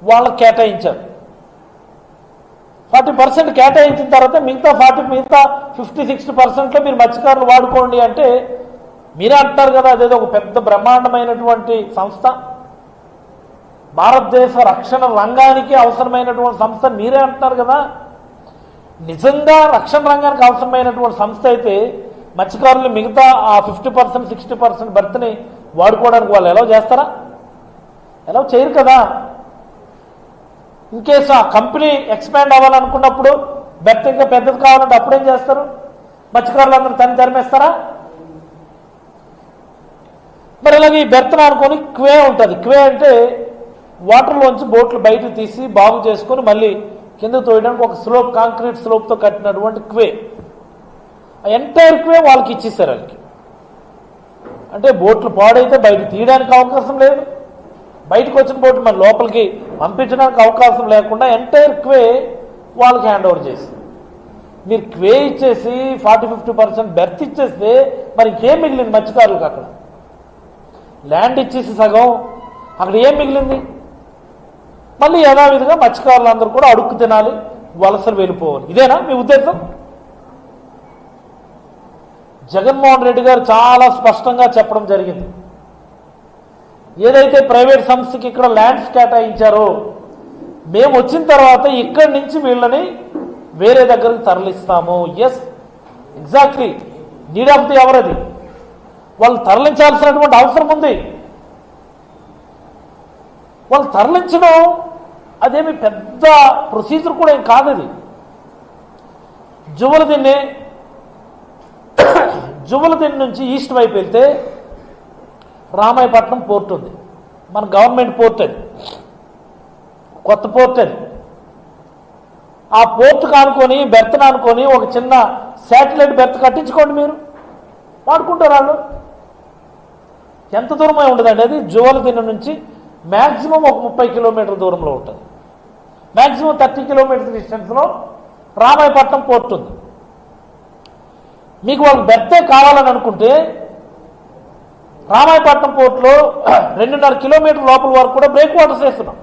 వాళ్ళకి కేటాయించారు. 40% కేటాయించిన తర్వాత మిగతా 50-60%లో మీరు మత్స్యకారులు వాడుకోండి అంటే మీరే అంటారు కదా, అదేదో ఒక పెద్ద బ్రహ్మాండమైనటువంటి సంస్థ, భారతదేశ రక్షణ రంగానికి అవసరమైనటువంటి సంస్థ మీరే అంటున్నారు కదా. నిజంగా రక్షణ రంగానికి అవసరమైనటువంటి సంస్థ అయితే మత్స్యకారులు మిగతా ఆ 50-60% బెర్త్ని వాడుకోవడానికి వాళ్ళు ఎలా చేస్తారా? ఎలా చేయరు కదా. ఇన్ కేసు ఆ కంపెనీ ఎక్స్పాండ్ అవ్వాలనుకున్నప్పుడు బెర్త్ ఇంకా పెద్దది కావాలంటే అప్పుడేం చేస్తారు? మత్స్యకారులందరూ తరిమేస్తారా? మరి ఇలాగ ఈ బెర్త్ను అనుకొని క్వే ఉంటుంది. క్వే అంటే వాటర్లోంచి బోట్లు బయటకు తీసి బాగు చేసుకొని మళ్ళీ కింద తోయడానికి ఒక స్లోప్, కాంక్రీట్ స్లోప్తో కట్టినటువంటి క్వే. ఆ ఎంటైర్ క్వే వాళ్ళకి ఇచ్చేసారు. వాళ్ళకి అంటే బోట్లు పాడైతే బయట తీయడానికి అవకాశం లేదు, బయటకు వచ్చిన బోట్లు మన లోపలికి పంపించడానికి అవకాశం లేకుండా ఎంటైర్ క్వే వాళ్ళకి హ్యాండ్ ఓవర్ చేసి, మీరు క్వే ఇచ్చేసి 40-50% బెర్త్ ఇచ్చేస్తే మరి ఇంకేం మిగిలింది మత్స్యకారులకు? అక్కడ ల్యాండ్ ఇచ్చేసి సగం, అక్కడ ఏం మిగిలింది? మళ్ళీ యథావిధిగా మత్స్యకారులందరూ కూడా అడుక్కు తినాలి, వలసలు వెళ్ళిపోవాలి. ఇదేనా మీ ఉద్దేశం? జగన్మోహన్ రెడ్డి గారు చాలా స్పష్టంగా చెప్పడం జరిగింది. ఏదైతే ప్రైవేట్ సంస్థకి ఇక్కడ ల్యాండ్స్ కేటాయించారో మేము వచ్చిన తర్వాత ఇక్కడి నుంచి వీళ్ళని వేరే దగ్గరికి తరలిస్తాము. Yes, exactly need of the hour. అది వాళ్ళు తరలించాల్సినటువంటి అవసరం ఉంది. వాళ్ళు తరలించడం అదేమి పెద్ద ప్రొసీజర్ కూడా ఏం కాదు. అది జువలదిన్నె నుంచి ఈస్ట్ వైపు వెళ్తే రామాయపట్నం పోర్ట్ ఉంది, మన గవర్నమెంట్ పోర్ట్. అది కొత్త పోర్ట్. అది ఆ పోర్ట్ కానుకొని బెర్త్ను అనుకొని ఒక చిన్న శాటిలైట్ బెర్త్ కట్టించుకోండి, మీరు వాడుకుంటారు. వాళ్ళు ఎంత దూరమై ఉండదండి అది? జువలదిన్నె నుంచి మ్యాక్సిమం ఒక 30 కిలోమీటర్ల దూరంలో ఉంటుంది. మ్యాక్సిమం 30 కిలోమీటర్స్ డిస్టెన్స్లో రామాయపట్నం పోర్ట్ ఉంది. మీకు వాళ్ళకి బెర్తే కావాలని అనుకుంటే రామాయపట్నం పోర్టులో 2.5 కిలోమీటర్ లోపల వరకు కూడా బ్రేక్ వాటర్స్ వేస్తున్నాం.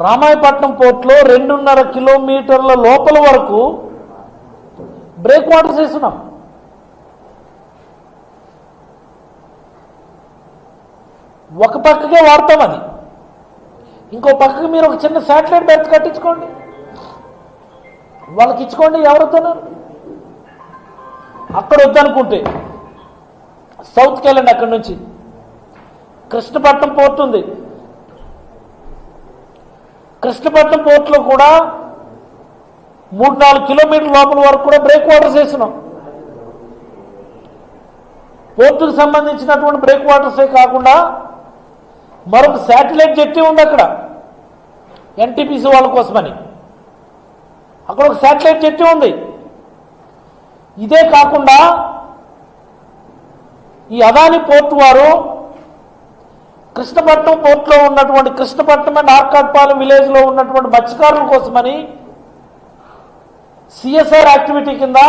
రామాయపట్నం పోర్టులో 2.5 కిలోమీటర్ల లోపల వరకు బ్రేక్ వాటర్స్ వేస్తున్నాం. ఒక పక్కకే వాడతాం అది, ఇంకో పక్కకి మీరు ఒక చిన్న శాటిలైట్ బెర్త్ కట్టించుకోండి, వాళ్ళకి ఇచ్చుకోండి. ఎవరుతున్నారు? అక్కడ వద్దనుకుంటే సౌత్కి వెళ్ళండి. అక్కడి నుంచి కృష్ణపట్నం పోర్ట్ ఉంది. కృష్ణపట్నం పోర్టులో కూడా 3-4 కిలోమీటర్ల లోపల వరకు కూడా బ్రేక్ వాటర్స్ వేస్తున్నాం. పోర్టుకు సంబంధించినటువంటి బ్రేక్ వాటర్సే కాకుండా మరొక శాటిలైట్ జెట్టి ఉంది అక్కడ, ఎన్టీపీసీ వాళ్ళ కోసమని. అక్కడ ఒక శాటిలైట్ జెట్టి ఉంది. ఇదే కాకుండా ఈ అదాని పోర్టు వారు కృష్ణపట్నం పోర్టులో ఉన్నటువంటి కృష్ణపట్నం అండ్ ఆర్కాట్పాలెం విలేజ్లో ఉన్నటువంటి మత్స్యకారుల కోసమని సిఎస్ఆర్ యాక్టివిటీ కింద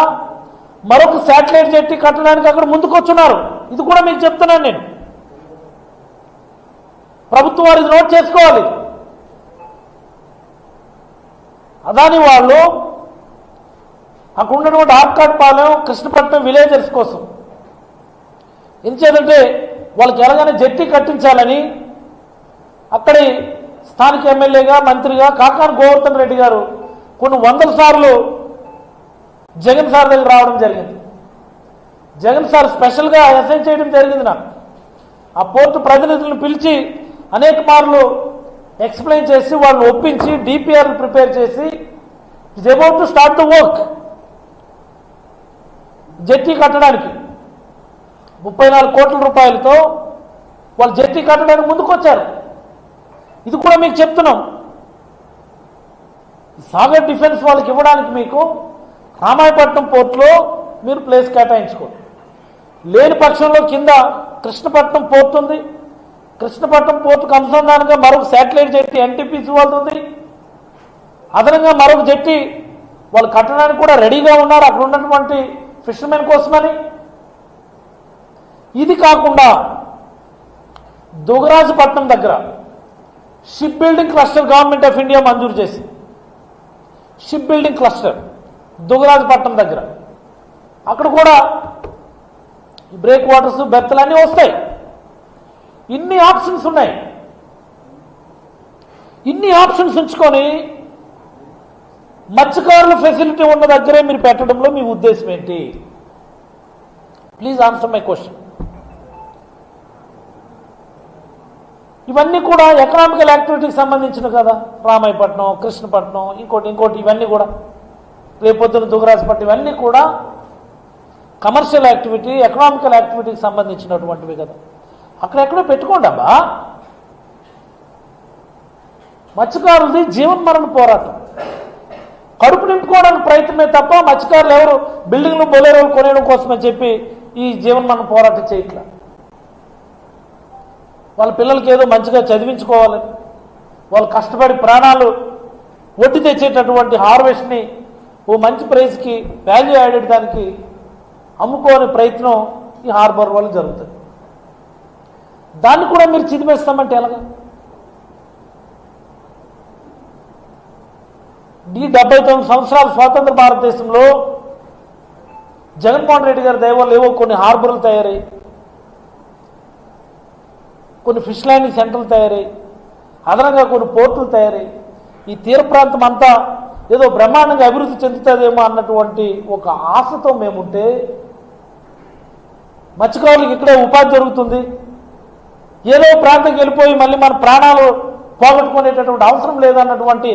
మరొక శాటిలైట్ జెట్టి కట్టడానికి అక్కడ ముందుకొచ్చున్నారు. ఇది కూడా మీకు చెప్తున్నాను నేను. ప్రభుత్వం వారు ఇది నోట్ చేసుకోవాలి. అదాని వాళ్ళు అక్కడ ఉన్నటువంటి ఆర్కాట్పాలెం కృష్ణపట్నం విలేజర్స్ కోసం ఎందుచేతంటే వాళ్ళకి ఎలాగైనా జెట్టి కట్టించాలని అక్కడి స్థానిక ఎమ్మెల్యేగా మంత్రిగా కాకాని గోవర్ధన్ రెడ్డి గారు కొన్ని 100 సార్లు జగన్ సార్ దగ్గర రావడం జరిగింది. జగన్ సార్ స్పెషల్గా అసైన్ చేయడం జరిగింది. నాకు ఆ పోర్టు ప్రతినిధులను పిలిచి అనేక మార్లు ఎక్స్ప్లెయిన్ చేసి వాళ్ళని ఒప్పించి డిపిఆర్ ప్రిపేర్ చేసి it's about to start the work. Jetty కట్టడానికి 34 కోట్ల రూపాయలతో వాళ్ళు జెట్టి కట్టడానికి ముందుకొచ్చారు. ఇది కూడా మీకు చెప్తున్నాం. సాగర్ డిఫెన్స్ వాళ్ళకి ఇవ్వడానికి మీకు రామాయపట్నం పోర్టులో మీరు ప్లేస్ కేటాయించుకోండి. లేని పక్షంలో కింద కృష్ణపట్నం పోర్ట్ ఉంది, కృష్ణపట్నం పోర్టుకు అనుసంధానంగా మరొక శాటిలైట్ జెట్టి ఎన్టీపీసీ వాళ్ళది, అదనంగా మరొక జెట్టి వాళ్ళు కట్టడానికి కూడా రెడీగా ఉన్నారు అక్కడ ఉన్నటువంటి ఫిషర్మెన్ కోసమని. ఇది కాకుండా దుగరాజపట్నం దగ్గర ship building cluster government of India మంజూరు చేసింది. షిప్ బిల్డింగ్ క్లస్టర్ దుగరాజపట్నం దగ్గర, అక్కడ కూడా బ్రేక్ వాటర్స్ బెర్తలు అన్నీ వస్తాయి. ఇన్ని ఆప్షన్స్ ఉన్నాయి. ఇన్ని ఆప్షన్స్ ఉంచుకొని మత్స్యకారుల ఫెసిలిటీ ఉన్న దగ్గరే మీరు పెట్టడంలో మీ ఉద్దేశం ఏంటి? Please answer my question. ఇవన్నీ కూడా ఎకనామికల్ యాక్టివిటీకి సంబంధించిన కదా. రామాయపట్నం, కృష్ణపట్నం, ఇంకోటి ఇవన్నీ కూడా రేపొద్దున దుగరాజపట్నం ఇవన్నీ కూడా కమర్షియల్ యాక్టివిటీ, ఎకనామికల్ యాక్టివిటీకి సంబంధించినటువంటివి కదా. అక్కడెక్కడో పెట్టుకోండి అబ్బా. మత్స్యకారులది జీవన్మరణ పోరాటం, కడుపు నింపుకోవడానికి ప్రయత్నమే తప్ప మత్స్యకారులు ఎవరు బిల్డింగ్లు బొలేరోలు కొనేయడం కోసమని చెప్పి ఈ జీవన్మరణ పోరాటం చేయట్లా. వాళ్ళ పిల్లలకి ఏదో మంచిగా చదివించుకోవాలని, వాళ్ళు కష్టపడి ప్రాణాలు ఒడ్డు తెచ్చేటటువంటి హార్వెస్ట్ని ఓ మంచి ప్రైస్కి వాల్యూ యాడెడ్ దానికి అమ్ముకోని ప్రయత్నం ఈ హార్బర్ వాళ్ళు జరుగుతుంది. దాన్ని కూడా మీరు చిదిమేస్తామంటే ఎలాగా? ఈ 79 సంవత్సరాల స్వాతంత్ర భారతదేశంలో జగన్మోహన్ రెడ్డి గారి దయ వల్ల ఏవో కొన్ని హార్బర్లు తయారై, కొన్ని ఫిష్ ల్యాండింగ్ సెంటర్లు తయారై, అదనంగా కొన్ని పోర్టులు తయారై, ఈ తీర ప్రాంతం అంతా ఏదో బ్రహ్మాండంగా అభివృద్ధి చెందుతుందేమో అన్నటువంటి ఒక ఆశతో మేముంటే, మత్స్యకారులకు ఇక్కడే ఉపాధి దొరుకుతుంది, ఏదో ప్రాంతంకి వెళ్ళిపోయి మళ్ళీ మన ప్రాణాలు పోగొట్టుకునేటటువంటి అవసరం లేదన్నటువంటి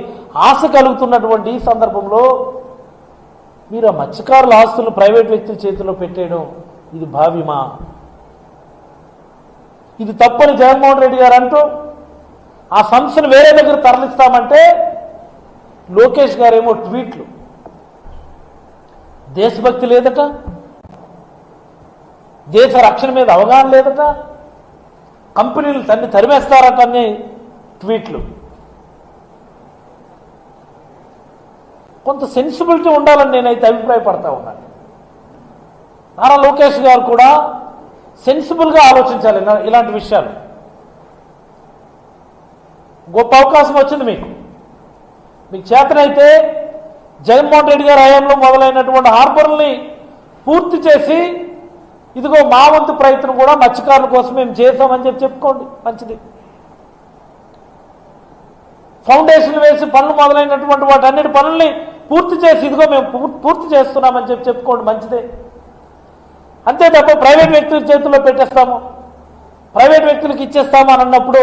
ఆశ కలుగుతున్నటువంటి ఈ సందర్భంలో మీరు ఆ మత్స్యకారుల ఆస్తులను ప్రైవేట్ వ్యక్తుల చేతిలో పెట్టేయడం ఇది భావ్యమా? ఇది తప్పని జగన్మోహన్ రెడ్డి గారు అంటూ ఆ సంస్థను వేరే దగ్గర తరలిస్తామంటే, లోకేష్ గారేమో ట్వీట్లు, దేశభక్తి లేదట, దేశ రక్షణ మీద అవగాహన లేదట, కంపెనీలు తరిమేస్తారట అని ట్వీట్లు. కొంత సెన్సిబిలిటీ ఉండాలని నేనైతే అభిప్రాయపడతా ఉన్నాను. నారా లోకేష్ గారు కూడా సెన్సిబుల్గా ఆలోచించాలి ఇలాంటి విషయాలు. గొప్ప అవకాశం వచ్చింది మీకు చేతనైతే జగన్మోహన్ రెడ్డి గారి హయాంలో మొదలైనటువంటి హార్బర్ని పూర్తి చేసి, ఇదిగో మా వంతు ప్రయత్నం కూడా మత్స్యకారుల కోసం మేము చేస్తామని చెప్పుకోండి, మంచిది. ఫౌండేషన్ వేసి పనులు మొదలైనటువంటి వాటన్నిటి పనుల్ని పూర్తి చేసి, ఇదిగో మేము పూర్తి చేస్తున్నామని చెప్పుకోండి, మంచిదే. అంతే తప్ప ప్రైవేట్ వ్యక్తుల చేతుల్లో పెట్టేస్తాము, ప్రైవేట్ వ్యక్తులకు ఇచ్చేస్తాము అని అన్నప్పుడు